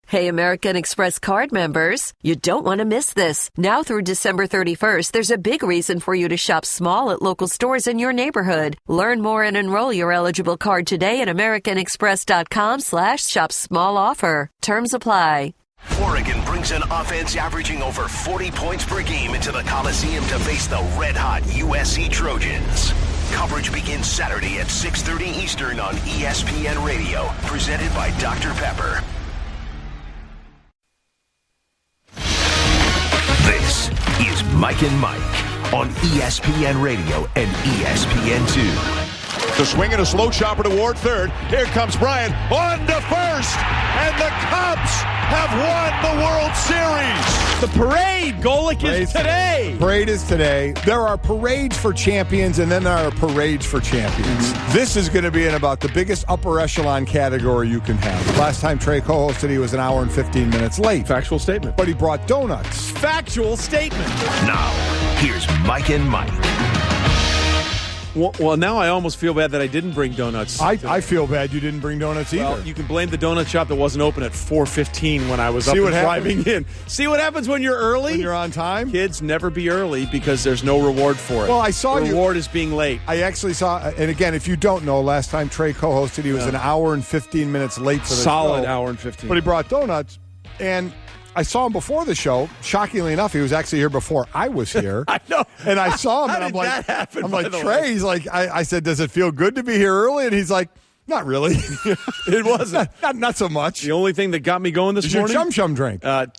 Hey, American Express card members, you don't want to miss this. Now through December 31st, there's a big reason for you to shop small at local stores in your neighborhood. Learn more and enroll your eligible card today at americanexpress.com/shop small offer. Terms apply. Oregon brings an offense averaging over 40 points per game into the Coliseum to face the red-hot USC Trojans. Coverage begins Saturday at 6:30 Eastern on ESPN Radio, presented by Dr. Pepper. This is Mike and Mike on ESPN Radio and ESPN2. The swing and a slow chopper toward third. Here comes Bryant on to first, and the Cubs have won the World Series. The parade, Golick, is today. Parade is today. There are parades for champions, and then there are parades for champions. This is going to be in about the biggest upper echelon category you can have. Last time Trey co-hosted, he was an hour and 15 minutes late. Factual statement. But he brought donuts. Factual statement. Now, here's Mike and Mike. Well, now I almost feel bad that I didn't bring donuts. I feel bad you didn't bring donuts either. Well, you can blame the donut shop that wasn't open at 4:15 when I was up and driving in. See what happens when you're early? When you're on time? Kids, never be early because there's no reward for it. Well, I saw the reward is being late. I actually saw, and again, if you don't know, last time Trey co-hosted, he was an hour and 15 minutes late for the Solid show. hour and 15. But he brought donuts, and I saw him before the show. Shockingly enough, he was actually here before I was here. I know. And I saw him, How and I'm did like, that happen, I'm by like, the Trey, way? he's like, I said, does it feel good to be here early? And he's like, not really. It wasn't. not so much. The only thing that got me going this Is morning. your Chum Chum drink? Not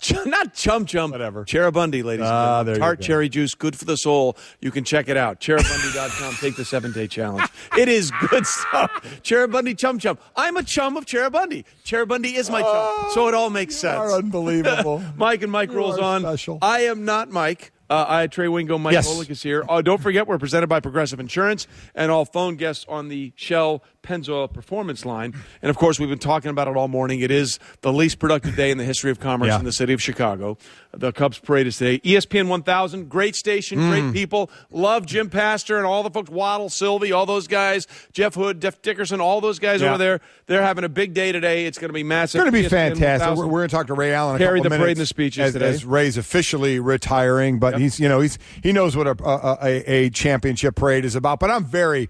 Chum Chum. Whatever. Cherubundy, ladies and gentlemen. There you Tart go. cherry juice, good for the soul. You can check it out. Cherubundy.com. Take the 7-day challenge. It is good stuff. Cherubundy Chum Chum. I'm a chum of Cherubundy. Cherubundy is my chum. So it all makes sense. You are unbelievable. Mike and Mike rolls on. Special. I am not Mike. I had Trey Wingo. Mike Golick is here. Don't forget, we're presented by Progressive Insurance, and all phone guests on the Shell Pennzoil Performance line. And, of course, we've been talking about it all morning. It is the least productive day in the history of commerce in the city of Chicago. The Cubs parade is today. ESPN 1000, great station, great people. Love Jim Pastor and all the folks, Waddle, Sylvie, all those guys, Jeff Hood, Jeff Dickerson, all those guys over there. They're having a big day today. It's going to be massive. It's going to be ESPN fantastic. 1000. We're going to talk to Ray Allen in a Carry couple the of parade minutes and the speeches today. as Ray's officially retiring, but he knows what a championship parade is about. But I'm very,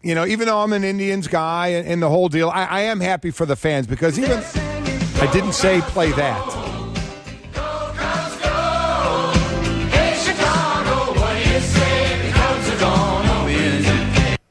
even though I'm an Indians guy and the whole deal, I am happy for the fans because even I didn't say play that.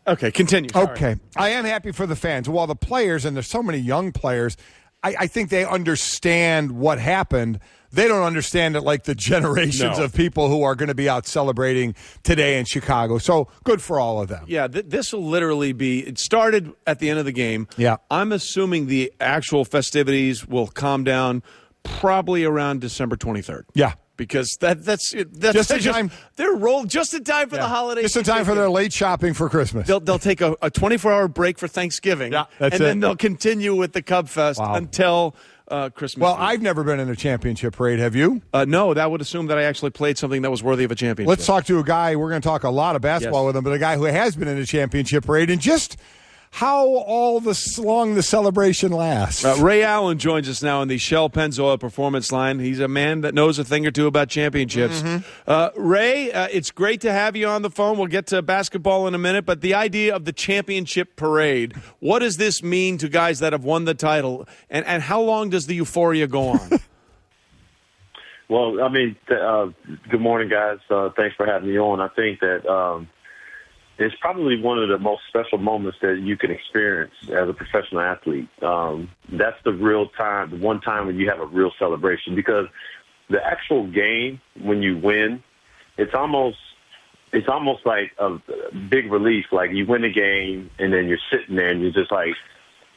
Okay, continue. Sorry. Okay. I am happy for the fans. While the players, and there's so many young players, I think they understand what happened. They don't understand it like the generations of people who are going to be out celebrating today in Chicago. So good for all of them. Yeah, this will literally be – it started at the end of the game. Yeah. I'm assuming the actual festivities will calm down probably around December 23rd. Yeah. Because that's just in time. They're rolled just in time for the holidays. Just in time for their late shopping for Christmas. They'll take a 24-hour break for Thanksgiving. Yeah, that's then they'll continue with the Cub Fest until Christmas. Well, Eve. I've never been in a championship parade. Have you? No, that would assume that I actually played something that was worthy of a championship. Let's talk to a guy. We're going to talk a lot of basketball with him, but a guy who has been in a championship parade and just how long the celebration lasts. Ray Allen joins us now in the Shell Pennzoil Performance line. He's a man that knows a thing or two about championships. Ray, it's great to have you on the phone. We'll get to basketball in a minute, but the idea of the championship parade, what does this mean to guys that have won the title, and how long does the euphoria go on? Well, I mean, good morning, guys. Thanks for having me on. I think that it's probably one of the most special moments that you can experience as a professional athlete. That's the real time, the one time when you have a real celebration, because the actual game, when you win, it's almost like a big relief. Like you win the game and then you're sitting there and you're just like,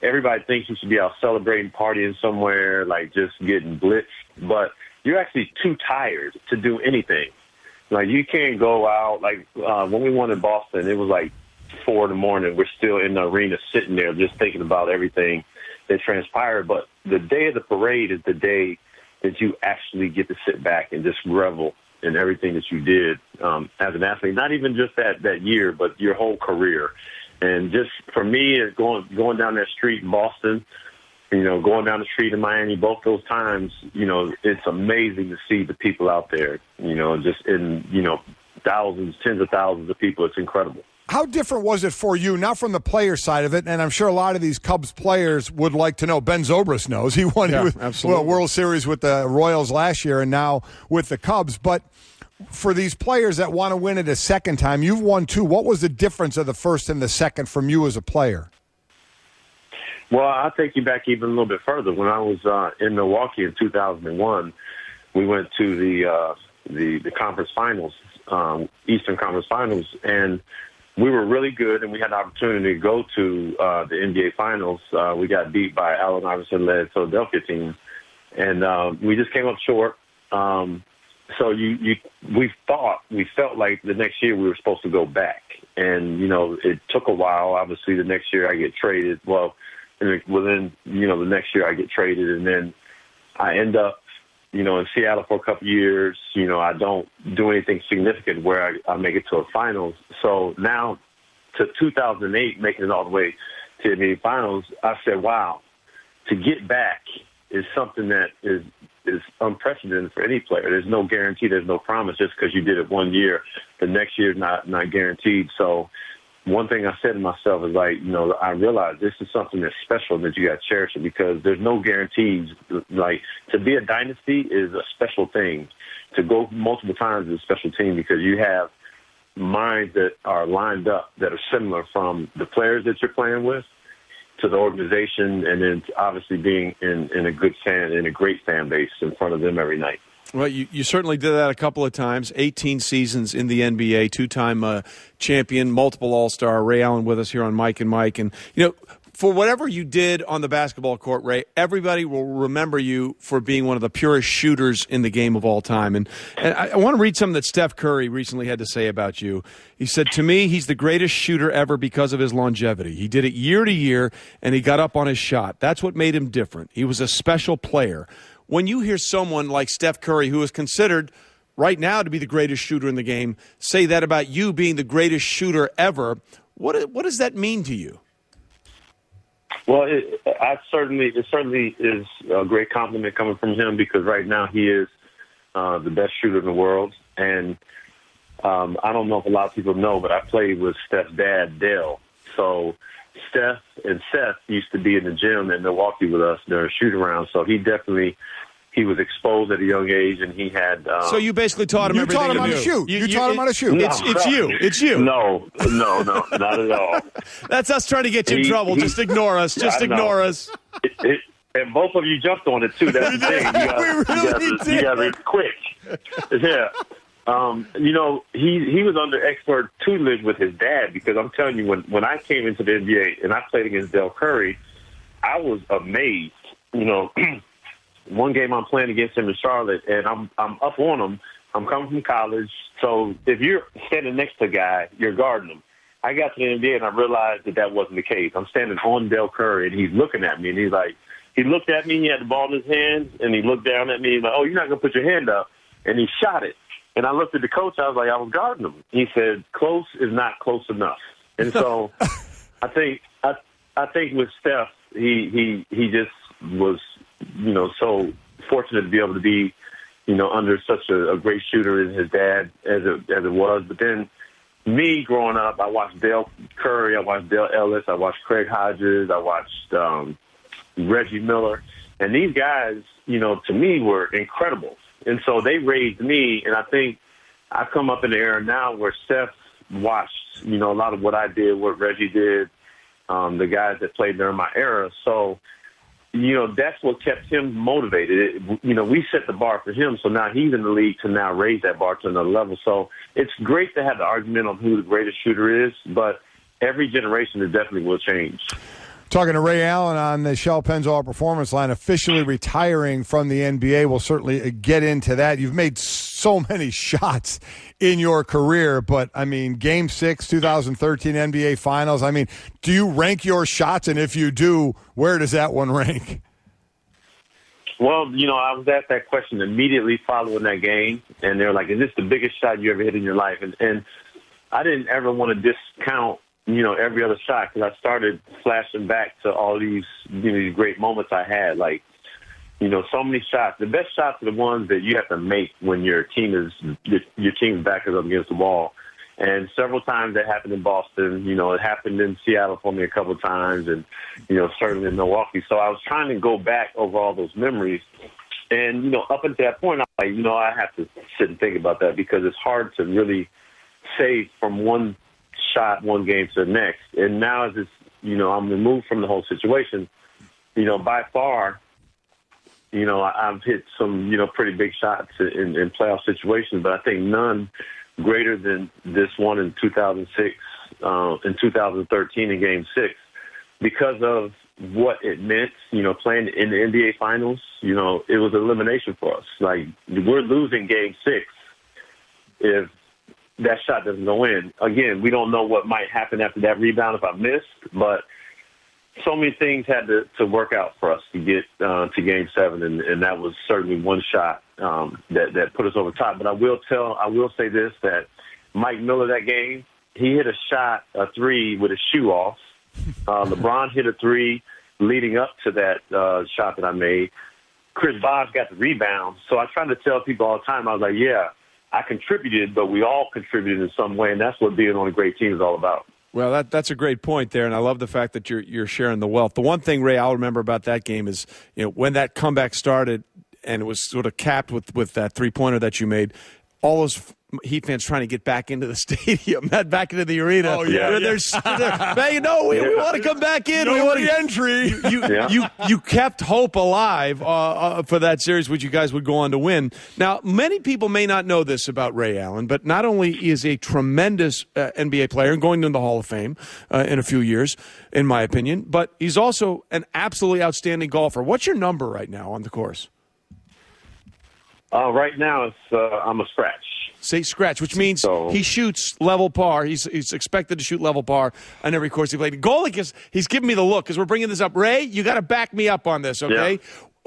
everybody thinks you should be out celebrating, partying somewhere, like just getting blitzed, but you're actually too tired to do anything. Like, you can't go out. Like, when we won in Boston, it was like 4 in the morning. We're still in the arena sitting there just thinking about everything that transpired. But the day of the parade is the day that you actually get to sit back and just revel in everything that you did as an athlete. Not even just that year, but your whole career. And just for me, going down that street in Boston, going down the street in Miami, both those times, it's amazing to see the people out there, just in, thousands, tens of thousands of people. It's incredible. How different was it for you, not from the player side of it, and I'm sure a lot of these Cubs players would like to know. Ben Zobrist knows. He won World Series with the Royals last year and now with the Cubs. But for these players that want to win it a second time, you've won 2. What was the difference of the first and the second from you as a player? Well, I'll take you back even a little bit further. When I was in Milwaukee in 2001, we went to the conference finals, Eastern Conference Finals, and we were really good, and we had the opportunity to go to the NBA Finals. We got beat by Allen Iverson-led Philadelphia team, and we just came up short. So we felt like the next year we were supposed to go back, and it took a while. Obviously, the next year I get traded. Well, within the next year I get traded, and then I end up in Seattle for a couple of years. I don't do anything significant where I make it to a finals. So now to 2008, making it all the way to the NBA Finals, I said, wow, to get back is something that is unprecedented for any player. There's no guarantee. There's no promise just because you did it one year. The next year is not guaranteed. So one thing I said to myself is I realized this is something that's special that you got to cherish it because there's no guarantees. Like to be a dynasty is a special thing. To go multiple times is a special team because you have minds that are lined up that are similar from the players that you're playing with to the organization, and then obviously being in a great fan base in front of them every night. Well, you certainly did that a couple of times. 18 seasons in the NBA, 2-time champion, multiple All-Star. Ray Allen with us here on Mike and Mike. And, for whatever you did on the basketball court, Ray, everybody will remember you for being one of the purest shooters in the game of all time. And I want to read something that Steph Curry recently had to say about you. He said, to me, he's the greatest shooter ever because of his longevity. He did it year to year, and he got up on his shot. That's what made him different. He was a special player. When you hear someone like Steph Curry, who is considered right now to be the greatest shooter in the game, say that about you being the greatest shooter ever, what does that mean to you? Well, it certainly is a great compliment coming from him because right now he is the best shooter in the world. And I don't know if a lot of people know, but I played with Steph's dad, Dale. So Steph and Seth used to be in the gym in Milwaukee with us during shoot-around. So he was exposed at a young age, and he had. So you basically taught him everything you taught him how to shoot. You taught him how to shoot. It's you. No, not at all. That's us trying to get you in trouble. Just ignore us. Just ignore us. And both of you jumped on it too. That's the thing. You guys are quick. Yeah. He was under expert tutelage with his dad because I'm telling you, when I came into the NBA and I played against Del Curry, I was amazed. One game I'm playing against him in Charlotte, and I'm up on him. I'm coming from college, so if you're standing next to a guy, you're guarding him. I got to the NBA, and I realized that wasn't the case. I'm standing on Del Curry, and he's looking at me, and he looked at me, he had the ball in his hands, and he looked down at me, and oh, you're not going to put your hand up, and he shot it. And I looked at the coach, I was like, I was guarding him. He said, close is not close enough. And so I think with Steph, he just was, so fortunate to be able to be, under such a great shooter as his dad as it was. But then me growing up, I watched Dale Curry, I watched Dale Ellis, I watched Craig Hodges, I watched Reggie Miller. And these guys, to me were incredible. And so they raised me, and I think I come up in the era now where Steph watched, a lot of what I did, what Reggie did, the guys that played during my era. So, that's what kept him motivated. We set the bar for him, so now he's in the league to now raise that bar to another level. So it's great to have the argument on who the greatest shooter is, but every generation it definitely will change. Talking to Ray Allen on the Shell Pennzoil Performance Line, officially retiring from the NBA. We'll certainly get into that. You've made so many shots in your career, but, Game 6, 2013 NBA Finals. Do you rank your shots? And if you do, where does that one rank? Well, I was asked that question immediately following that game, and they're like, is this the biggest shot you ever hit in your life? And I didn't ever want to discount, every other shot because I started flashing back to all these, these great moments I had. Like, so many shots. The best shots are the ones that you have to make when your team's back is up against the wall. And several times that happened in Boston. It happened in Seattle for me a couple of times, and certainly in Milwaukee. So I was trying to go back over all those memories. And up until that point, I'm like, I have to sit and think about that because it's hard to really say from one shot, one game to the next. And now as it's, I'm removed from the whole situation, by far, I've hit some, pretty big shots in playoff situations, but I think none greater than this one in 2006, in 2013 in Game 6, because of what it meant, playing in the NBA Finals. It was elimination for us. Like, we're losing Game 6 if that shot doesn't go in. Again, we don't know what might happen after that rebound if I missed, but so many things had to work out for us to get to Game 7, and that was certainly one shot that put us over top. But I will say this, that Mike Miller that game, he hit a three with his shoe off. LeBron hit a three leading up to that shot that I made. Chris Bosh got the rebound. So I try to tell people all the time, I was like, yeah, I contributed, but we all contributed in some way, and that's what being on a great team is all about. Well, that's a great point there, and I love the fact that you're sharing the wealth. The one thing, Ray, I'll remember about that game is, when that comeback started and it was sort of capped with that three-pointer that you made, all those Heat fans trying to get back into the stadium, not back into the arena. Oh, yeah. They're banging, no, we want to come back in. No we want re-entry. You kept hope alive for that series, which you guys would go on to win. Now, many people may not know this about Ray Allen, but not only is he a tremendous NBA player and going into the Hall of Fame in a few years, in my opinion, but he's also an absolutely outstanding golfer. What's your number right now on the course? Right now, I'm a scratch. Say scratch, which means he shoots level par. He's expected to shoot level par on every course he played. Goalie, he's giving me the look because we're bringing this up. Ray, you got to back me up on this, okay? Yeah.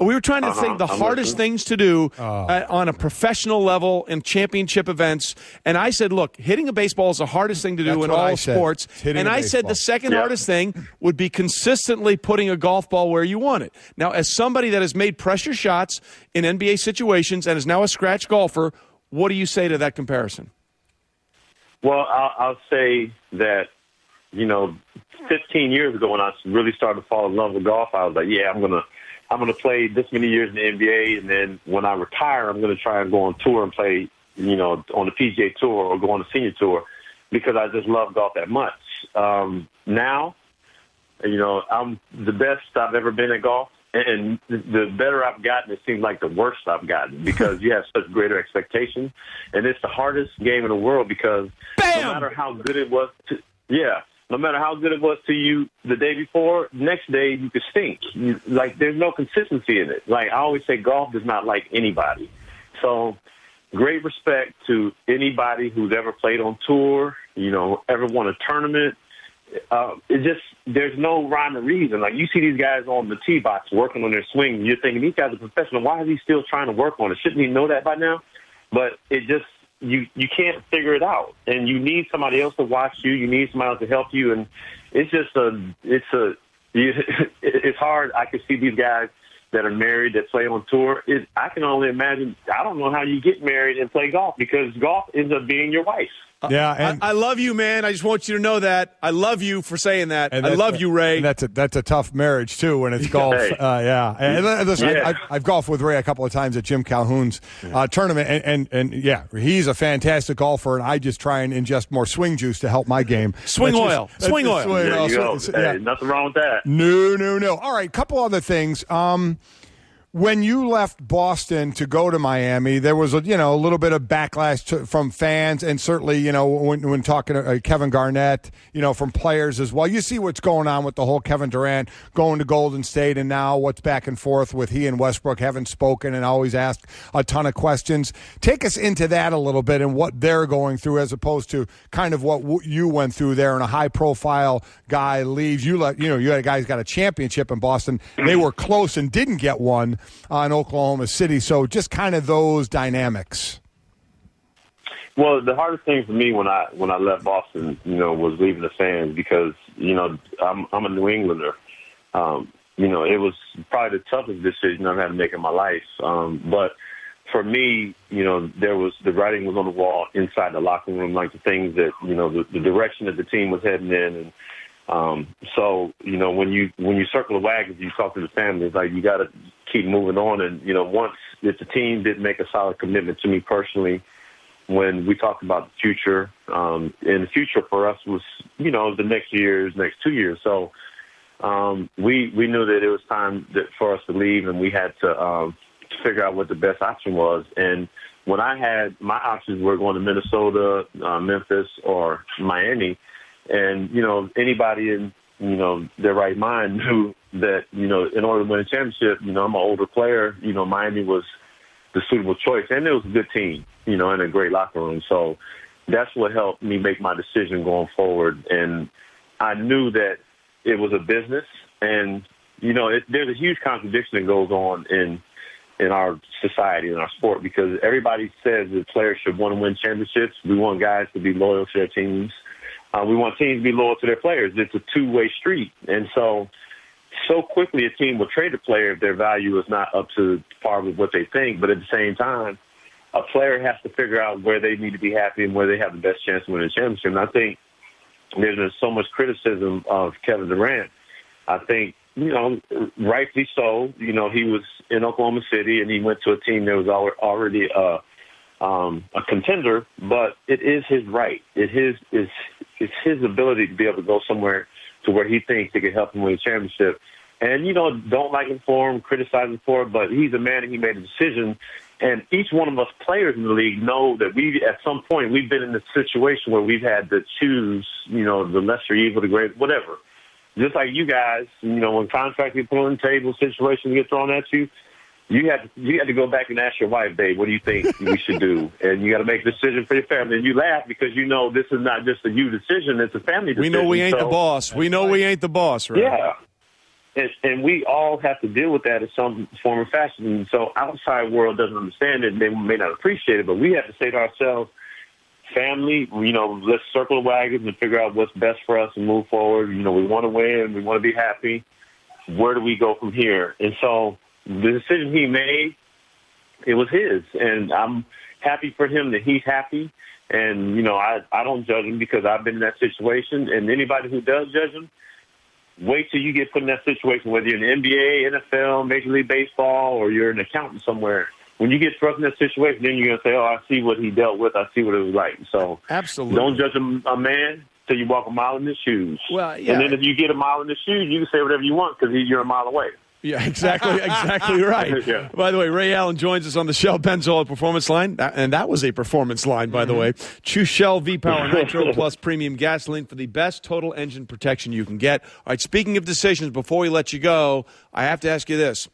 We were trying to think the hardest things to do on a professional level in championship events. And I said, look, hitting a baseball is the hardest thing to do in all sports. And I said the second hardest thing would be consistently putting a golf ball where you want it. Now, as somebody that has made pressure shots in NBA situations and is now a scratch golfer, what do you say to that comparison? Well, I'll say that, 15 years ago when I really started to fall in love with golf, I was like, yeah, I'm gonna play this many years in the NBA, and then when I retire, I'm gonna try and go on tour and play, on the PGA Tour or go on the senior tour because I just love golf that much. Now, I'm the best I've ever been at golf. And the better I've gotten, it seems like the worst I've gotten because you have such greater expectations. And it's the hardest game in the world because no matter how good it was to you the day before, next day you could stink. There's no consistency in it. Like I always say, golf is not like anybody. So great respect to anybody who's ever played on tour, ever won a tournament. There's no rhyme or reason. Like you see these guys on the tee box working on their swing, and you're thinking these guys are professional. Why is he still trying to work on it? Shouldn't he know that by now? But it just you can't figure it out, and you need somebody else to watch you. You need somebody else to help you, and it's hard. I can see these guys that are married that play on tour. I can only imagine. I don't know how you get married and play golf because golf ends up being your wife. Yeah, and I love you, man. I just want you to know that. I love you for saying that. I love you, Ray. And that's a tough marriage, too, when it's golf. Hey. And listen, I've golfed with Ray a couple of times at Jim Calhoun's tournament, and he's a fantastic golfer, and I just try and ingest more swing juice to help my game. Swing oil. There you go. Hey, nothing wrong with that. No. All right, couple other things. When you left Boston to go to Miami, there was a little bit of backlash from fans, and certainly when talking to Kevin Garnett, from players as well. You see what's going on with the whole Kevin Durant going to Golden State, and now what's back and forth with he and Westbrook haven't spoken and always asked a ton of questions. Take us into that a little bit and what they're going through, as opposed to kind of what you went through there. And a high-profile guy leaves. You had a guy who's got a championship in Boston. They were close and didn't get one in Oklahoma City. So just kind of those dynamics. Well, the hardest thing for me when I left Boston, was leaving the fans because, I'm a New Englander. It was probably the toughest decision I've had to make in my life. But for me, the writing was on the wall inside the locker room, like the things that, the direction that the team was heading in. And so, when you circle the wagons, you talk to the family, it's like you got to keep moving on. And, once if the team didn't make a solid commitment to me personally, when we talked about the future, and the future for us was, the next 2 years. So we knew that it was time for us to leave, and we had to figure out what the best option was. And when I had my options were going to Minnesota, Memphis, or Miami, and, anybody in, their right mind knew that, in order to win a championship, I'm an older player, Miami was the suitable choice. And it was a good team, and a great locker room. So that's what helped me make my decision going forward. And I knew that it was a business. And, there's a huge contradiction that goes on in our society, in our sport, because everybody says that players should want to win championships. We want guys to be loyal to their teams. We want teams to be loyal to their players. It's a two-way street. And so quickly a team will trade a player if their value is not up to par with what they think. But at the same time, a player has to figure out where they need to be happy and where they have the best chance to win a championship. And I think there's been so much criticism of Kevin Durant. I think, rightfully so. He was in Oklahoma City and he went to a team that was already a contender, but it is his right. It's his ability to be able to go somewhere to where he thinks it could help him win a championship. And, don't like him for him, criticize him for it, but he's a man and he made a decision. And each one of us players in the league know that at some point, we've been in a situation where we've had to choose, the lesser evil, the great, whatever. Just like you guys, when contract get put on the table, situations get thrown at you, you had to go back and ask your wife, babe, what do you think we should do? And you got to make a decision for your family. And you laugh because this is not just a you decision, it's a family decision. We know we ain't the boss. We know we ain't the boss, right? Yeah. And we all have to deal with that in some form or fashion. And so outside world doesn't understand it, and they may not appreciate it, but we have to say to ourselves, family, let's circle the wagons and figure out what's best for us and move forward. We want to win. We want to be happy. Where do we go from here? And so the decision he made, it was his. And I'm happy for him that he's happy. And, I don't judge him because I've been in that situation. And anybody who does judge him, wait till you get put in that situation, whether you're in the NBA, NFL, Major League Baseball, or you're an accountant somewhere. When you get thrust in that situation, then you're going to say, oh, I see what he dealt with. I see what it was like. So absolutely, don't judge a man till you walk a mile in his shoes. Well, yeah. And then if you get a mile in his shoes, you can say whatever you want because you're a mile away. Yeah, exactly right. Yeah. By the way, Ray Allen joins us on the Shell Pennzoil Performance Line, and that was a performance line, by the way. Choose Shell V-Power Nitro Plus Premium Gasoline for the best total engine protection you can get. All right, speaking of decisions, before we let you go, I have to ask you this.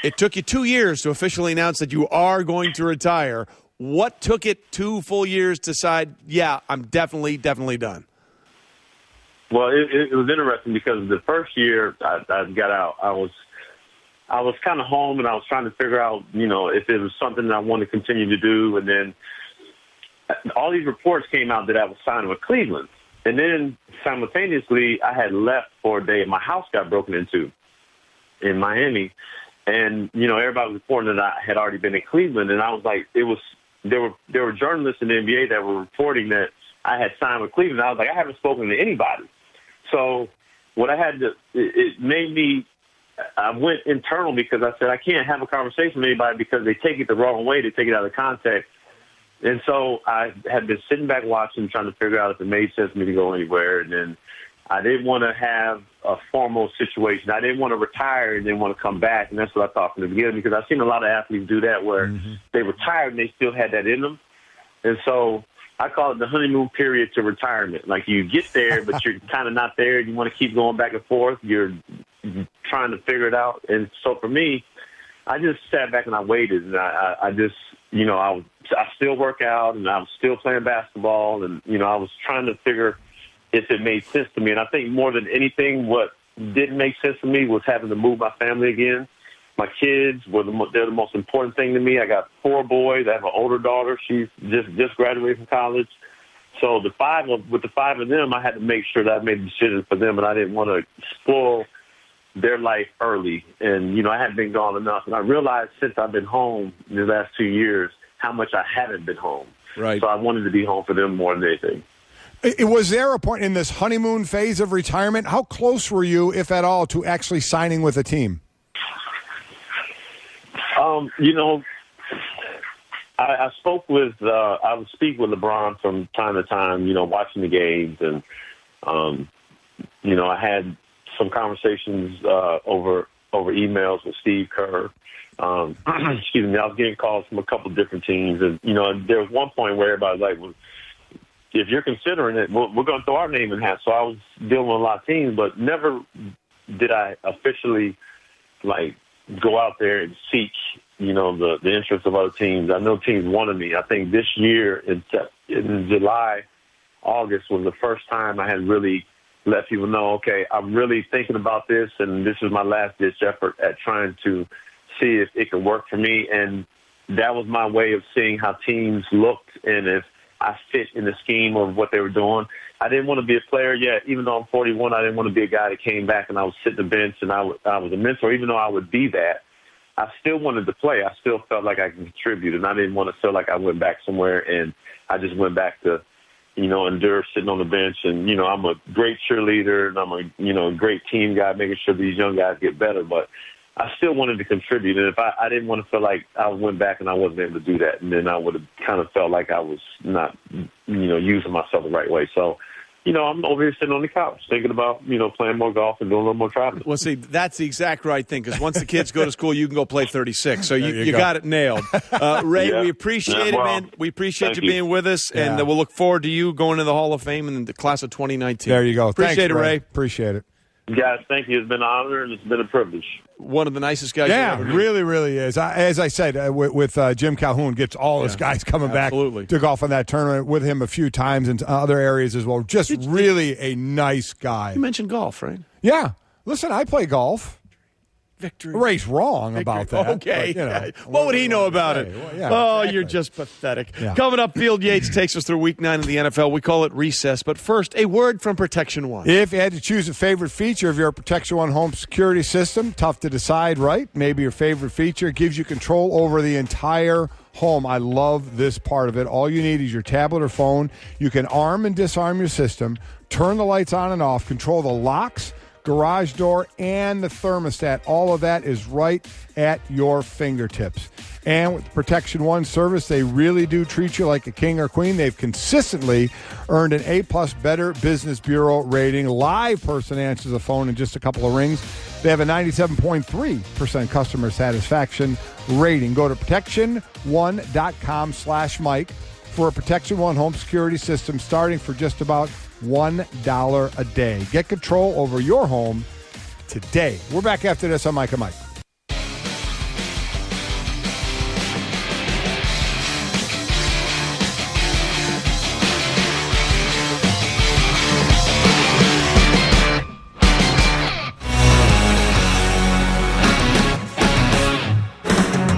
It took you 2 years to officially announce that you are going to retire. What took it 2 full years to decide, yeah, I'm definitely done? Well, it was interesting because the first year I got out, I was kind of home and I was trying to figure out, if it was something that I wanted to continue to do. And then all these reports came out that I was signing with Cleveland. And then simultaneously, I had left for a day and my house got broken into in Miami. And, everybody was reporting that I had already been in Cleveland. And I was like, there were journalists in the NBA that were reporting that I had signed with Cleveland. I was like, I haven't spoken to anybody. So what I had to, it made me, I went internal because I said, I can't have a conversation with anybody because they take it the wrong way. They take it out of context. And so I had been sitting back watching, trying to figure out if it made sense for me to go anywhere. And then I didn't want to have a formal situation. I didn't want to retire and then want to come back. And that's what I thought from the beginning, because I've seen a lot of athletes do that where they retired and they still had that in them. And so I call it the honeymoon period to retirement. Like you get there, but you're kind of not there. You want to keep going back and forth. You're trying to figure it out. And so for me, I just sat back and I waited. And I just, I still work out and I was still playing basketball. And, I was trying to figure if it made sense to me. And I think more than anything, what didn't make sense to me was having to move my family again. My kids they're the most important thing to me. I got 4 boys. I have an older daughter. She's just graduated from college. So with the 5 of them, I had to make sure that I made a decision for them, and I didn't want to spoil their life early. And, I hadn't been gone enough. And I realized since I've been home in the last 2 years how much I haven't been home. Right. So I wanted to be home for them more than anything. Was there a point in this honeymoon phase of retirement? How close were you, if at all, to actually signing with a team? I would speak with LeBron from time to time, watching the games. And, I had some conversations over emails with Steve Kerr. Excuse me, I was getting calls from a couple different teams. And, there was one point where everybody was like, well, if you're considering it, we're going to throw our name in the hat. So I was dealing with a lot of teams, but never did I officially, go out there and seek, the interest of other teams. I know teams wanted me. I think this year in July, August was the first time I had really let people know, okay, I'm really thinking about this, and this is my last-ditch effort at trying to see if it could work for me. And that was my way of seeing how teams looked and if I fit in the scheme of what they were doing. I didn't want to be a player yet. Even though I'm 41, I didn't want to be a guy that came back and I would sit the bench and I was a mentor. Even though I would be that, I still wanted to play. I still felt like I could contribute, and I didn't want to feel like I went back somewhere and I just went back to, endure sitting on the bench. And, I'm a great cheerleader and I'm a, great team guy, making sure these young guys get better. But I still wanted to contribute. And if I didn't want to feel like I went back and I wasn't able to do that, and then I would have kind of felt like I was not, using myself the right way. So, I'm over here sitting on the couch thinking about, playing more golf and doing a little more traveling. Well, see, that's the exact right thing, because once the kids go to school, you can go play 36. So you got it nailed. Ray, Yeah. we appreciate it, man. We appreciate you being with us, and we'll look forward to you going to the Hall of Fame in the class of 2019. There you go. Appreciate Thanks, it, Ray. Appreciate it. Guys, thank you. It's been an honor and it's been a privilege. One of the nicest guys. Yeah, you ever really, really is. As I said, with Jim Calhoun, gets all his guys coming back to golf in that tournament with him a few times in other areas as well. Just really a nice guy. You mentioned golf, right? Yeah. Listen, I play golf. Victory. Ray's wrong about that. Okay. But, what would he know about it? Well, yeah, exactly. You're just pathetic. Yeah. Coming up, Field Yates takes us through Week 9 of the NFL. We call it recess. But first, a word from Protection One. If you had to choose a favorite feature of your Protection One home security system, tough to decide, right? Maybe your favorite feature gives you control over the entire home. I love this part of it. All you need is your tablet or phone. You can arm and disarm your system, turn the lights on and off, control the locks, garage door, and the thermostat. All of that is right at your fingertips. And with the Protection One service, they really do treat you like a king or queen. They've consistently earned an A-plus Better Business Bureau rating. Live person answers the phone in just a couple of rings. They have a 97.3% customer satisfaction rating. Go to protectionone.com/Mike for a Protection One home security system starting for just about $1 a day. Get control over your home today. We're back after this on Mike and Mike.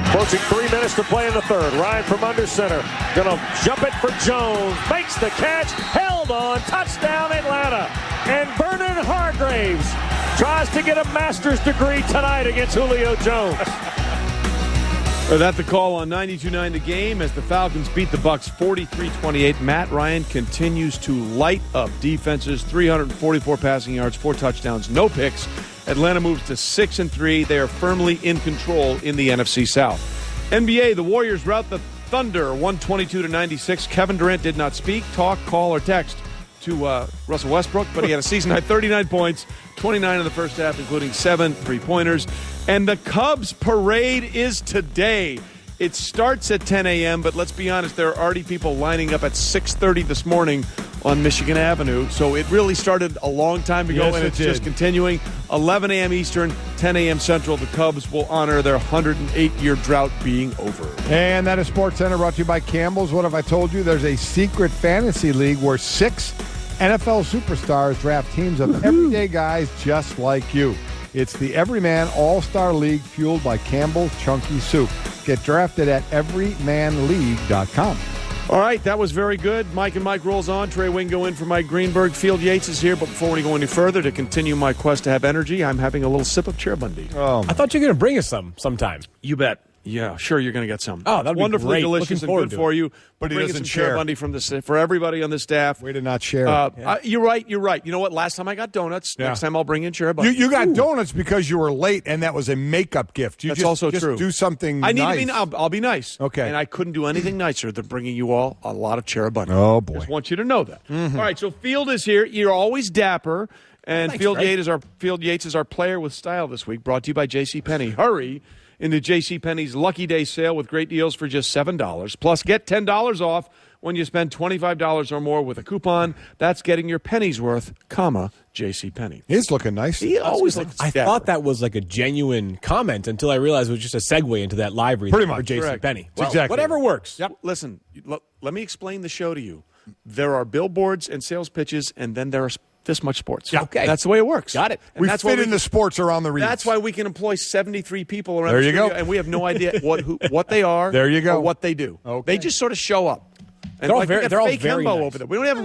Approaching 3 minutes to play in the third. Ryan from under center. Gonna jump it for Jones. Makes the catch. Held on. Touchdown Atlanta. And Vernon Hargraves tries to get a master's degree tonight against Julio Jones. That's the call on 92.9 The Game as the Falcons beat the Bucs 43-28. Matt Ryan continues to light up defenses. 344 passing yards, 4 touchdowns, no picks. Atlanta moves to 6-3. They are firmly in control in the NFC South. NBA, the Warriors rout the Thunder 122-96. Kevin Durant did not speak, talk, call, or text to Russell Westbrook, but he had a season-high 39 points, 29 in the first half, including 7 three-pointers. And the Cubs parade is today. It starts at 10 a.m., but let's be honest, there are already people lining up at 6:30 this morning on Michigan Avenue. So it really started a long time ago, yes, and it's just continuing. 11 a.m. Eastern, 10 a.m. Central. The Cubs will honor their 108-year drought being over. And that is SportsCenter, brought to you by Campbell's. What have I told you? There's a secret fantasy league where 6 NFL superstars draft teams of everyday guys just like you. It's the Everyman All-Star League fueled by Campbell's Chunky Soup. Get drafted at everymanleague.com. All right, that was very good. Mike and Mike rolls on. Trey Wingo in for Mike Greenberg. Field Yates is here, but before we go any further, to continue my quest to have energy, I'm having a little sip of Chair Bundy. I thought you were going to bring us some sometime. You bet. Yeah, sure, you're going to get some. Oh, that'd be wonderfully great. delicious and good for you. But he bringing doesn't some share. Chair Bundy for everybody on the staff. Way to not share. You're right. You know what? Last time I got donuts. Yeah. Next time I'll bring in Chair Bundy. You got donuts because you were late, and that was a makeup gift. That's also true. Do something I need nice. to be. I'll be nice. Okay. And I couldn't do anything nicer than bringing you all a lot of Chair Bundy. Oh, boy. Just want you to know that. Mm-hmm. All right. So Field is here. You're always dapper. And Thanks, Field Greg. Yates is our player with style this week. Brought to you by JCPenney. Hurry into JCPenney's Lucky Day sale with great deals for just $7. Plus, get $10 off when you spend $25 or more with a coupon. That's getting your pennies worth, JCPenney. He's looking nice. He always looks I dapper. thought that was like a genuine comment until I realized it was just a segue into that live read Pretty for much. JCPenney. Well, exactly. Whatever works. Yep. Listen, let me explain the show to you. There are billboards and sales pitches, and then there are this much sports. Yeah. Okay. That's the way it works. Got it. And We that's fit why in the sports around the reads. That's why we can employ 73 people around There the you go. studio, and we have no idea what they are. There you go. Or what they do. Okay. They just sort of show up. And They're all we very- got they're all fake very hembo nice. over there. We don't have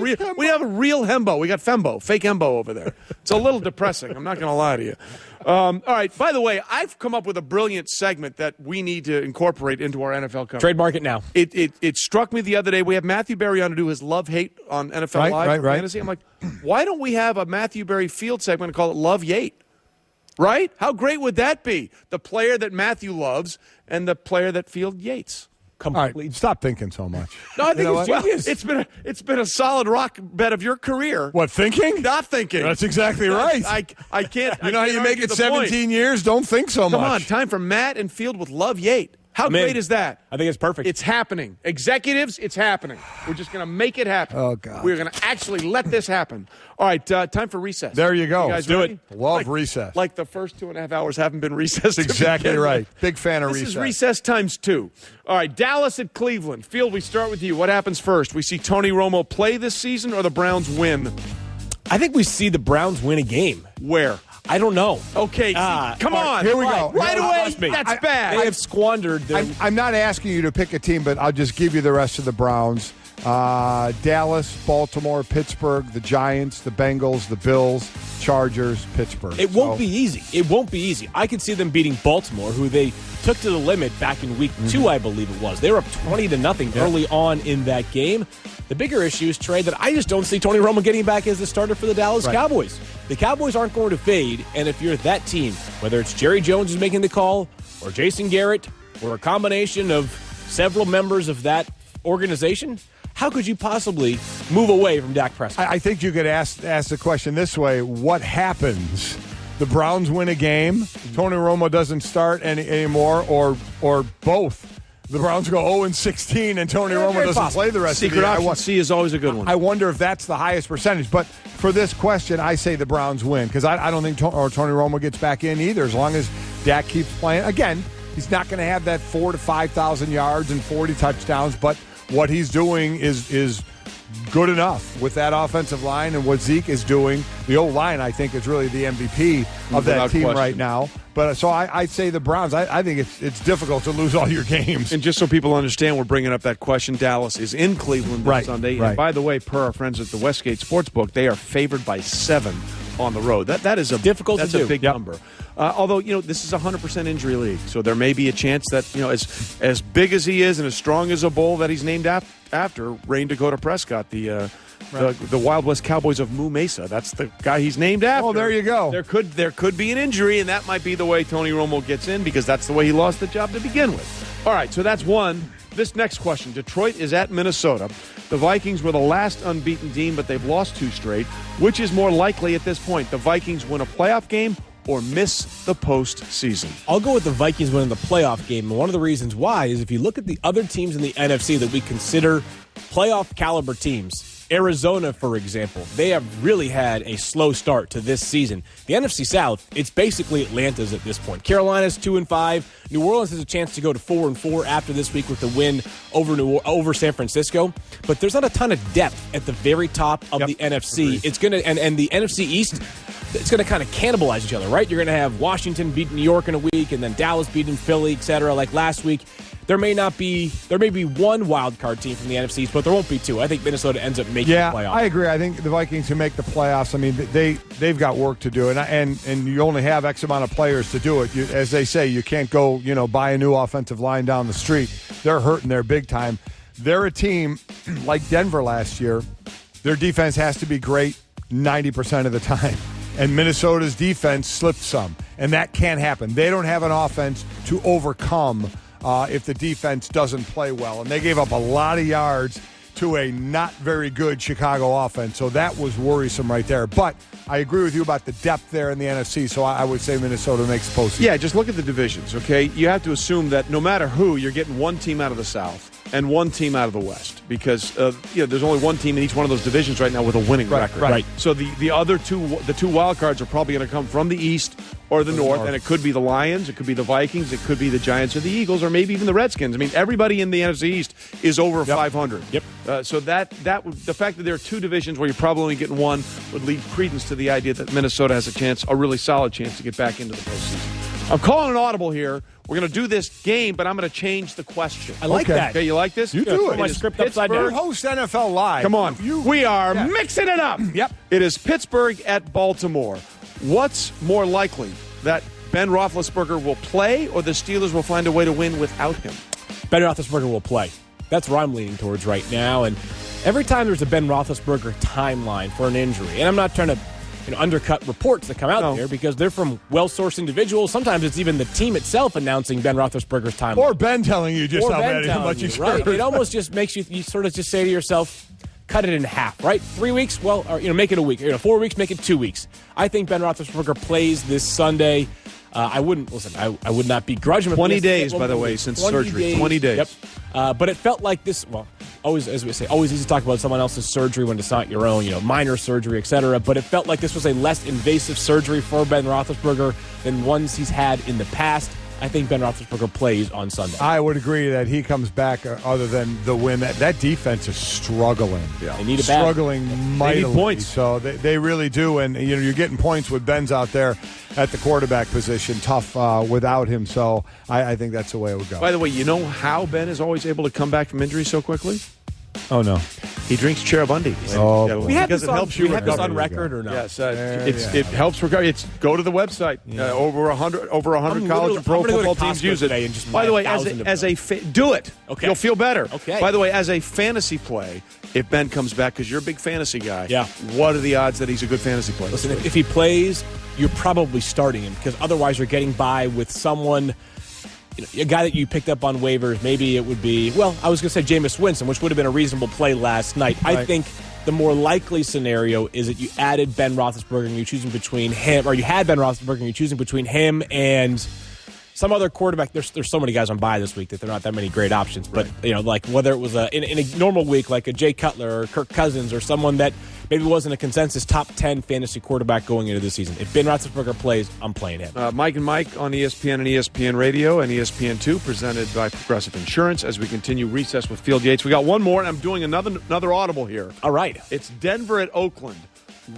a real hembo. We got fembo, fake hembo over there. It's a little depressing. I'm not going to lie to you. All right. By the way, I've come up with a brilliant segment that we need to incorporate into our NFL coverage. Trademark it now. It struck me the other day. We have Matthew Berry on to do his love-hate on NFL Live for fantasy. I'm like, why don't we have a Matthew Berry Field segment and call it Love Yate? Right? How great would that be? The player that Matthew loves and the player that Field Yates. All right, stop thinking so much. No, I think it's Well, genius. it's been a solid rock bed of your career. What, thinking? Not thinking. That's exactly right. I can't. You know how you make it 17 point. years? Don't think so Come much. on, time for Matt and Field with Love Yate. How I'm in. great is that? I think it's perfect. It's happening. Executives, it's happening. We're just going to make it happen. Oh, God. We're going to actually let this happen. All right, time for recess. There you go. You guys Do ready? it. Love recess. Like the first 2.5 hours haven't been recessed. Exactly right. With. Big fan of This recess. is recess times 2. All right, Dallas at Cleveland. Field, we start with you. What happens first? We see Tony Romo play this season or the Browns win? I think we see the Browns win a game. Where? I don't know. Okay, come on. Here we go. Right away, Trust me. that's bad. They have squandered their... I'm not asking you to pick a team, but I'll just give you the rest of the Browns. Dallas, Baltimore, Pittsburgh, the Giants, the Bengals, the Bills, Chargers, Pittsburgh. It won't be easy. It won't be easy. I could see them beating Baltimore, who they took to the limit back in week 2, I believe it was. They were up 20-0 early on in that game. The bigger issue is, Trey, that I just don't see Tony Romo getting back as the starter for the Dallas Cowboys. The Cowboys aren't going to fade, and if you're that team, whether it's Jerry Jones who's making the call, or Jason Garrett, or a combination of several members of that organization, how could you possibly move away from Dak Prescott? I think you could ask the question this way: what happens? The Browns win a game, Tony Romo doesn't start anymore, or both. The Browns go 0-16, and Tony Romo doesn't play the rest Secret of the year. option C is always a good one. I wonder if that's the highest percentage. But for this question, I say the Browns win because I don't think Tony Romo gets back in either. As long as Dak keeps playing, again, he's not going to have that 4,000 to 5,000 yards and 40 touchdowns. But what he's doing is good enough with that offensive line, and what Zeke is doing. The O-line, I think, is really the MVP of that Without team question. right now. But so I'd say the Browns. I think it's difficult to lose all your games. And just so people understand, we're bringing up that question. Dallas is in Cleveland this Sunday. Right. And by the way, per our friends at the Westgate Sportsbook, they are favored by 7 on the road. That is difficult That's to do. a big number. Although this is a 100% injury league, so there may be a chance that as big as he is and as strong as a bull that he's named after, Rain Dakota Prescott, the Wild West Cowboys of Moo Mesa. That's the guy he's named after. Oh, there you go. There could be an injury, and that might be the way Tony Romo gets in because that's the way he lost the job to begin with. All right, so that's one. This next question. Detroit is at Minnesota. The Vikings were the last unbeaten team, but they've lost 2 straight. Which is more likely at this point? The Vikings win a playoff game or miss the postseason? I'll go with the Vikings winning the playoff game. And one of the reasons why is if you look at the other teams in the NFC that we consider playoff caliber teams, Arizona, for example, they have really had a slow start to this season. The NFC South, it's basically Atlanta's at this point. Carolina's 2-5. New Orleans has a chance to go to 4-4 after this week with the win over San Francisco. But there's not a ton of depth at the very top of the NFC. Agreed. It's gonna and the NFC East. it's going to kind of cannibalize each other, right? You're going to have Washington beat New York in a week, and then Dallas beating Philly, et cetera. Like last week, there may be one wild card team from the NFC East, but there won't be two. I think Minnesota ends up making the playoffs. Yeah, I agree. I think the Vikings can make the playoffs. I mean, they've got work to do, and you only have X amount of players to do it. As they say, you can't go buy a new offensive line down the street. They're hurting there big time. They're a team like Denver last year. Their defense has to be great 90% of the time. And Minnesota's defense slipped some. And that can't happen. They don't have an offense to overcome if the defense doesn't play well. And they gave up a lot of yards to a not very good Chicago offense. So that was worrisome right there. But I agree with you about the depth there in the NFC, so I would say Minnesota makes the postseason. Yeah, just look at the divisions, okay? You have to assume that no matter who, you're getting one team out of the South and one team out of the West because there's only one team in each one of those divisions right now with a winning record. Right. So the other two wild cards are probably going to come from the East or the North, and it could be the Lions, it could be the Vikings, it could be the Giants or the Eagles, or maybe even the Redskins. I mean, everybody in the NFC East is over 500. Yep. So the fact that there are two divisions where you're probably only getting one would lead credence to the idea that Minnesota has a really solid chance to get back into the postseason. I'm calling an audible here. We're going to do this game, but I'm going to change the question. I like that. Okay, you like this? You do it. My script upside down. You host NFL Live. Come on. We are mixing it up. Yep. It is Pittsburgh at Baltimore. What's more likely, that Ben Roethlisberger will play or the Steelers will find a way to win without him? Ben Roethlisberger will play. That's where I'm leaning towards right now. And every time there's a Ben Roethlisberger timeline for an injury, and I'm not trying to undercut reports that come out there because they're from well-sourced individuals. Sometimes it's even the team itself announcing Ben Roethlisberger's timeline. Or Ben telling you just how much he's hurt. It almost just makes you sort of just say to yourself, cut it in half, right? 3 weeks, well, or, make it a week. 4 weeks, make it 2 weeks. I think Ben Roethlisberger plays this Sunday. I would not begrudge him. 20 days, by the way, since surgery. 20 days. Yep. But it felt like this, always, as we say, always easy to talk about someone else's surgery when it's not your own, minor surgery, etc. But it felt like this was a less invasive surgery for Ben Roethlisberger than ones he's had in the past. I think Ben Roethlisberger plays on Sunday. I would agree that he comes back other than the win. That defense is struggling. Yeah. They need struggling mightily. They need points. So they really do. And, you're getting points with Ben's out there at the quarterback position. Tough without him. So I think that's the way it would go. By the way, you know how Ben is always able to come back from injury so quickly? Oh, no. He drinks Cherabundy. We have this on record or not? Yes, it helps recover. Go to the website. Over 100 college and pro football teams use it. And just by the way, do it. Okay. You'll feel better. Okay. By the way, as a fantasy play, if Ben comes back, because you're a big fantasy guy, what are the odds that he's a good fantasy player? Listen, if he plays, you're probably starting him because otherwise you're getting by with someone. A guy that you picked up on waivers, maybe it would be, I was going to say Jameis Winston, which would have been a reasonable play last night. Right. I think the more likely scenario is that you added Ben Roethlisberger and you're choosing between him, or you had Ben Roethlisberger and you're choosing between him and some other quarterback. There's so many guys on bye this week that there are not that many great options. But, like whether it was in a normal week like a Jay Cutler or Kirk Cousins or someone that maybe wasn't a consensus top 10 fantasy quarterback going into the season. If Ben Roethlisberger plays, I'm playing him. Mike and Mike on ESPN and ESPN Radio and ESPN2, presented by Progressive Insurance as we continue recess with Field Yates. We got one more, and I'm doing another audible here. All right. It's Denver at Oakland.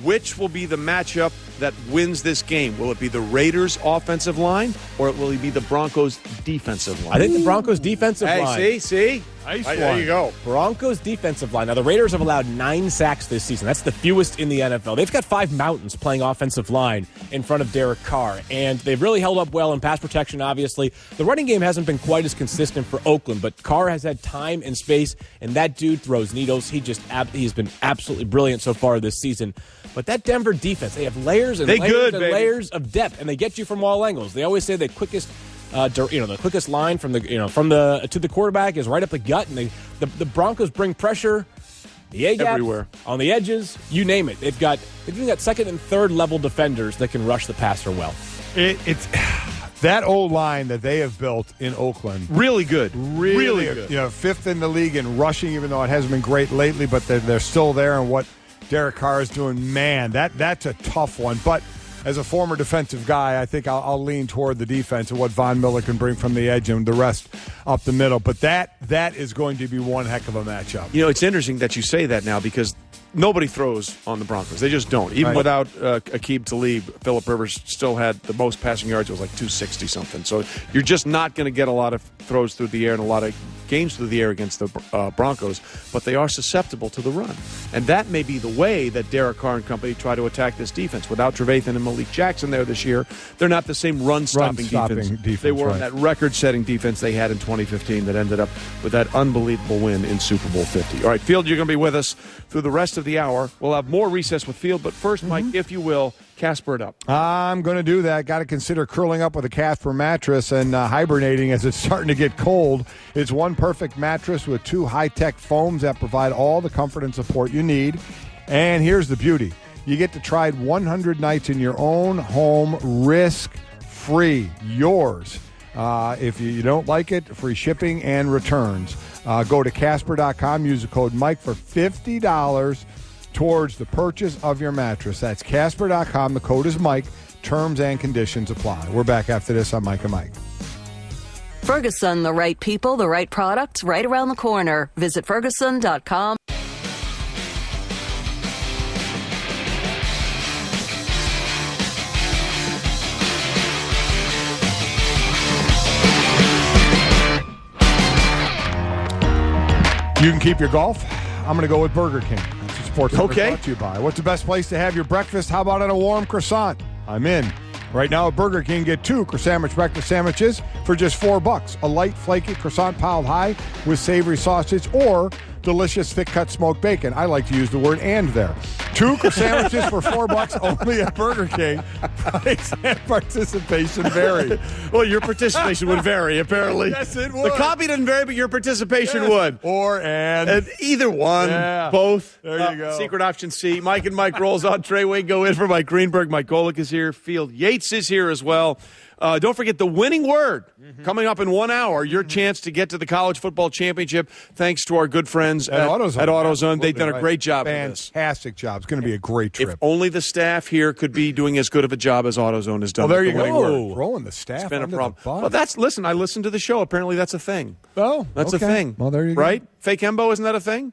Which will be the matchup that wins this game? Will it be the Raiders' offensive line, or will it be the Broncos' defensive line? I think the Broncos' defensive line. Hey, see? Nice there you go. Broncos' defensive line. Now, the Raiders have allowed 9 sacks this season. That's the fewest in the NFL. They've got 5 mountains playing offensive line in front of Derek Carr, and they've really held up well in pass protection, obviously. The running game hasn't been quite as consistent for Oakland, but Carr has had time and space, and that dude throws needles. He's been absolutely brilliant so far this season. But that Denver defense, they have layers and layers of depth, and they get you from all angles. They always say the quickest the quickest line from the to the quarterback is right up the gut, and the Broncos bring pressure, the A-gap, everywhere on the edges, you name it. They've got second and third level defenders that can rush the passer well. It's that old line that they have built in Oakland, really good, really good. 5th in the league in rushing, even though it hasn't been great lately, but they're still there. And what Derek Carr is doing, man, that's a tough one. But as a former defensive guy, I think I'll lean toward the defense and what Von Miller can bring from the edge and the rest up the middle. But that is going to be one heck of a matchup. It's interesting that you say that now because nobody throws on the Broncos. They just don't. Even without Aqib Talib, Phillip Rivers still had the most passing yards. It was like 260-something. So you're just not going to get a lot of throws through the air and a lot of games through the air against the Broncos, but they are susceptible to the run. And that may be the way that Derek Carr and company try to attack this defense. Without Trevathan and Malik Jackson there this year, they're not the same run-stopping defense they were in that record-setting defense they had in 2015 that ended up with that unbelievable win in Super Bowl 50. All right, Field, you're going to be with us through the rest of the hour. We'll have more recess with Field, but first, Mike, if you will, Casper it up. I'm going to do that. Got to consider curling up with a Casper mattress and hibernating as it's starting to get cold. It's one perfect mattress with 2 high-tech foams that provide all the comfort and support you need. And here's the beauty. You get to try it 100 nights in your own home, risk-free. Yours. If you don't like it, free shipping and returns. Go to Casper.com. Use the code Mike for $50 towards the purchase of your mattress. That's Casper.com. The code is Mike. Terms and conditions apply. We're back after this on Mike and Mike. Ferguson, the right people, the right products, right around the corner. Visit Ferguson.com. You can keep your golf. I'm going to go with Burger King. That's what Sports Center Okay. brought to you by. What's the best place to have your breakfast? How about on a warm croissant? I'm in. Right now at Burger King, get 2 croissant breakfast sandwiches for just $4. A light, flaky croissant piled high with savory sausage or delicious thick-cut smoked bacon. I like to use the word "and" there. 2 croissant sandwiches for $4 only at Burger King. Price and participation vary. Well, your participation would vary, apparently. Yes, it would. The copy doesn't vary, but your participation would. Or and. Either one. Yeah. Both. There you go. Secret option C. Mike and Mike rolls on. Trey Wingo in for Mike Greenberg. Mike Golick is here. Field Yates is here as well. Don't forget the winning word coming up in 1 hour. Your chance to get to the college football championship thanks to our good friends at AutoZone. They've done a great job with this. Fantastic job. It's going to be a great trip. If only the staff here could be doing as good of a job as AutoZone has done. Well, there you winning go. word. Throwing the staff It's been a under problem. the bus. Well, I listened to the show. Apparently that's a thing. Oh, that's okay. a thing. Well, there you go. Right? Fake Embo, isn't that a thing?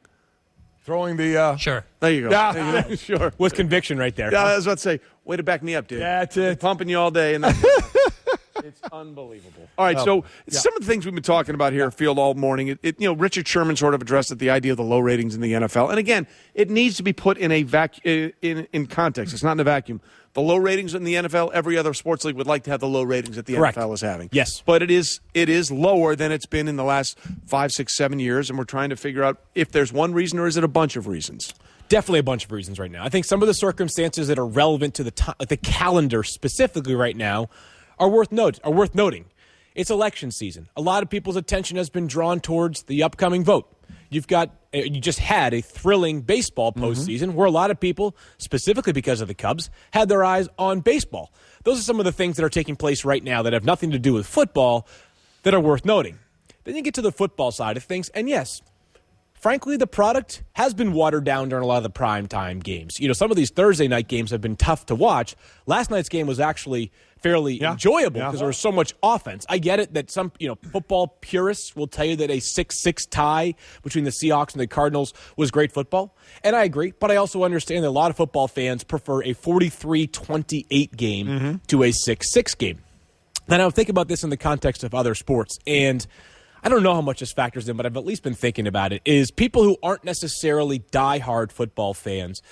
Throwing the... Sure. There you go. Yeah. There you go. Sure. With conviction right there. Yeah, I was about to say, way to back me up, dude. That's it. Pumping you all day. And it's unbelievable. All right, some of the things we've been talking about here, Field, all morning, Richard Sherman sort of addressed it, the idea of the low ratings in the NFL. And again, it needs to be put in a in context. It's not in a vacuum. The low ratings in the NFL, every other sports league would like to have the low ratings that the NFL is having. Yes. But it is lower than it's been in the last 5, 6, 7 years, and we're trying to figure out if there's one reason or is it a bunch of reasons. Definitely a bunch of reasons right now. I think some of the circumstances that are relevant to the calendar specifically right now are worth noting. It's election season. A lot of people's attention has been drawn towards the upcoming vote. You just had a thrilling baseball postseason where a lot of people, specifically because of the Cubs, had their eyes on baseball. Those are some of the things that are taking place right now that have nothing to do with football that are worth noting. Then you get to the football side of things, and yes, frankly, the product has been watered down during a lot of the primetime games. Some of these Thursday night games have been tough to watch. Last night's game was actually fairly enjoyable because there was so much offense. I get it that some football purists will tell you that a 6-6 tie between the Seahawks and the Cardinals was great football, and I agree, but I also understand that a lot of football fans prefer a 43-28 game to a 6-6 game. Then I would think about this in the context of other sports, and I don't know how much this factors in, but I've at least been thinking about it, is people who aren't necessarily diehard football fans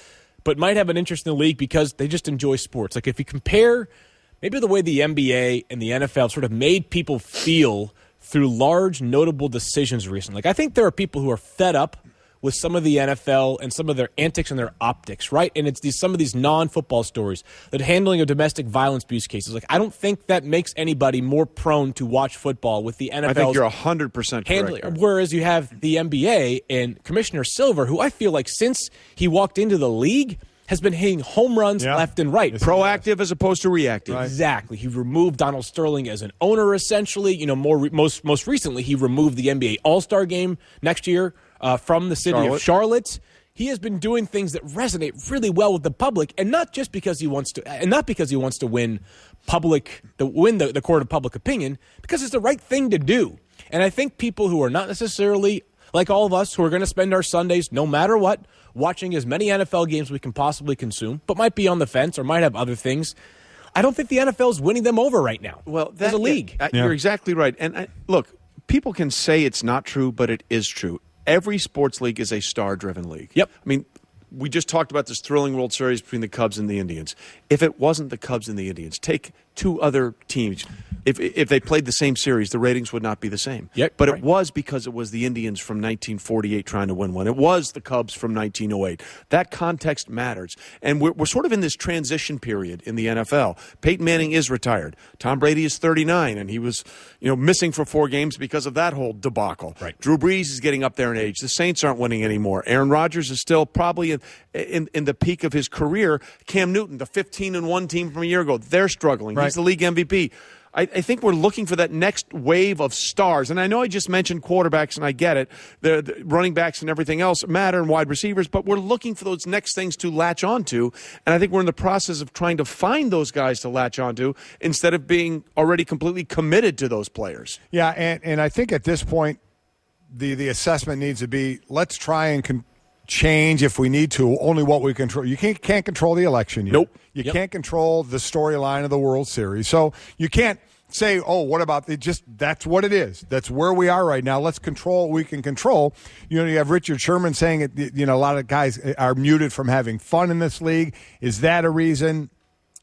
but might have an interest in the league because they just enjoy sports. Like if you compare maybe the way the NBA and the NFL sort of made people feel through large, notable decisions recently. Like I think there are people who are fed up with some of the NFL and some of their antics and their optics, right? And it's some of these non-football stories, that handling of domestic violence abuse cases. Like I don't think that makes anybody more prone to watch football with the NFL. I think you're 100% correct. Whereas you have the NBA and Commissioner Silver, who I feel like since he walked into the league has been hitting home runs left and right. Proactive as opposed to reactive. Right. Exactly. He removed Donald Sterling as an owner, essentially. Most recently, he removed the NBA All-Star Game next year from the city of Charlotte. He has been doing things that resonate really well with the public, and not just because he wants to, win the court of public opinion, because it's the right thing to do. And I think people who are not necessarily like all of us who are going to spend our Sundays, no matter what, watching as many NFL games we can possibly consume, but might be on the fence or might have other things. I don't think the NFL is winning them over right now. Well, as a league. You're exactly right. And look, people can say it's not true, but it is true. Every sports league is a star-driven league. Yep. I mean, we just talked about this thrilling World Series between the Cubs and the Indians. If it wasn't the Cubs and the Indians, take two other teams. If they played the same series, the ratings would not be the same. Yep, but right. It was because it was the Indians from 1948 trying to win one. It was the Cubs from 1908. That context matters. And we're sort of in this transition period in the NFL. Peyton Manning is retired. Tom Brady is 39, and he was missing for 4 games because of that whole debacle. Right. Drew Brees is getting up there in age. The Saints aren't winning anymore. Aaron Rodgers is still probably in the peak of his career. Cam Newton, the 15-1 team from a year ago, they're struggling. Right. He's the league MVP. I think we're looking for that next wave of stars. And I know I just mentioned quarterbacks, and I get it. The running backs and everything else matter, and wide receivers, but we're looking for those next things to latch onto. And I think we're in the process of trying to find those guys to latch onto instead of being already completely committed to those players. Yeah, and I think at this point, the assessment needs to be, let's try and change if we need to, only what we control. You can't control the election year. Nope. You can't control the storyline of the World Series. So you can't say, oh, what about it? Just that's what it is. That's where we are right now. Let's control what we can control. You have Richard Sherman saying a lot of guys are muted from having fun in this league. Is that a reason?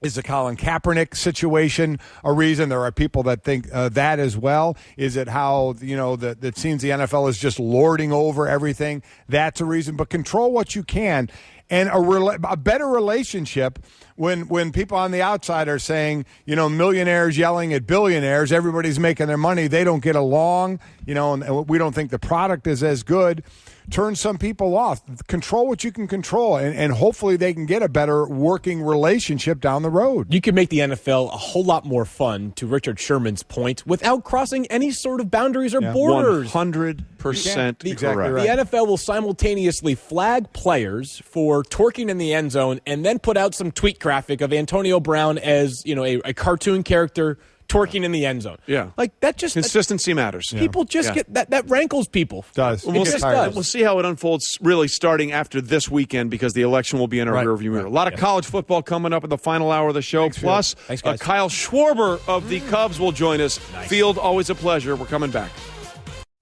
Is the Colin Kaepernick situation a reason? There are people that think that as well. Is it how, that it seems the NFL is just lording over everything? That's a reason. But control what you can. And a better relationship when people on the outside are saying, millionaires yelling at billionaires, everybody's making their money, they don't get along, and we don't think the product is as good. Turn some people off. Control what you can control, and hopefully they can get a better working relationship down the road. You can make the NFL a whole lot more fun, to Richard Sherman's point, without crossing any sort of boundaries or borders. 100% Exactly correct. right. The NFL will simultaneously flag players for twerking in the end zone and then put out some tweet graphic of Antonio Brown as a cartoon character twerking in the end zone. Yeah. Like that just Consistency matters. People just get that rankles people. Does. We'll does. see how it unfolds really starting after this weekend because the election will be in our rearview mirror. A lot of college football coming up in the final hour of the show. Plus, Thanks, guys. Kyle Schwarber of the Cubs will join us. Nice. Field, always a pleasure. We're coming back.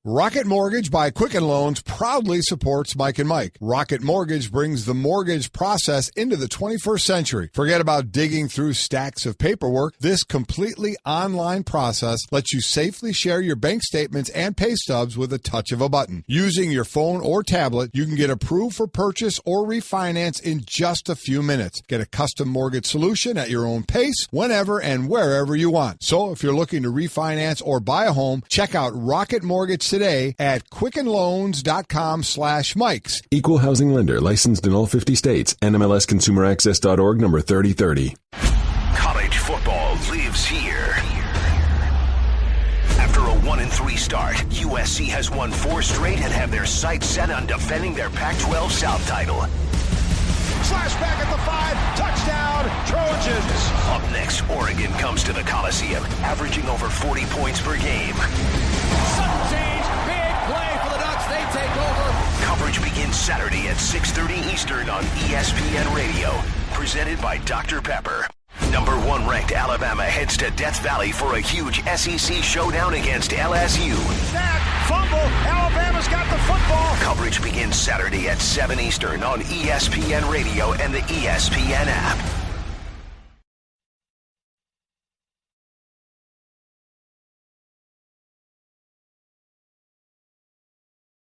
Rocket Mortgage by Quicken Loans proudly supports Mike and Mike. Rocket Mortgage brings the mortgage process into the 21st century. Forget about digging through stacks of paperwork. This completely online process lets you safely share your bank statements and pay stubs with a touch of a button. Using your phone or tablet, you can get approved for purchase or refinance in just a few minutes. Get a custom mortgage solution at your own pace, whenever and wherever you want. So if you're looking to refinance or buy a home, check out Rocket Mortgage today at quickenloans.com/Mikes. Equal housing lender licensed in all 50 states. NMLSconsumeraccess.org number 3030. College football lives here. After a 1-3 start, USC has won 4 straight and have their sights set on defending their Pac-12 South title. Slash back at the 5, touchdown, Trojans. Up next, Oregon comes to the Coliseum, averaging over 40 points per game. Sudden change, big play for the Ducks, they take over. Coverage begins Saturday at 6:30 Eastern on ESPN Radio, presented by Dr. Pepper. Number 1 ranked Alabama heads to Death Valley for a huge SEC showdown against LSU. Snap, fumble, Alabama's got the football. Coverage begins Saturday at 7 Eastern on ESPN Radio and the ESPN app.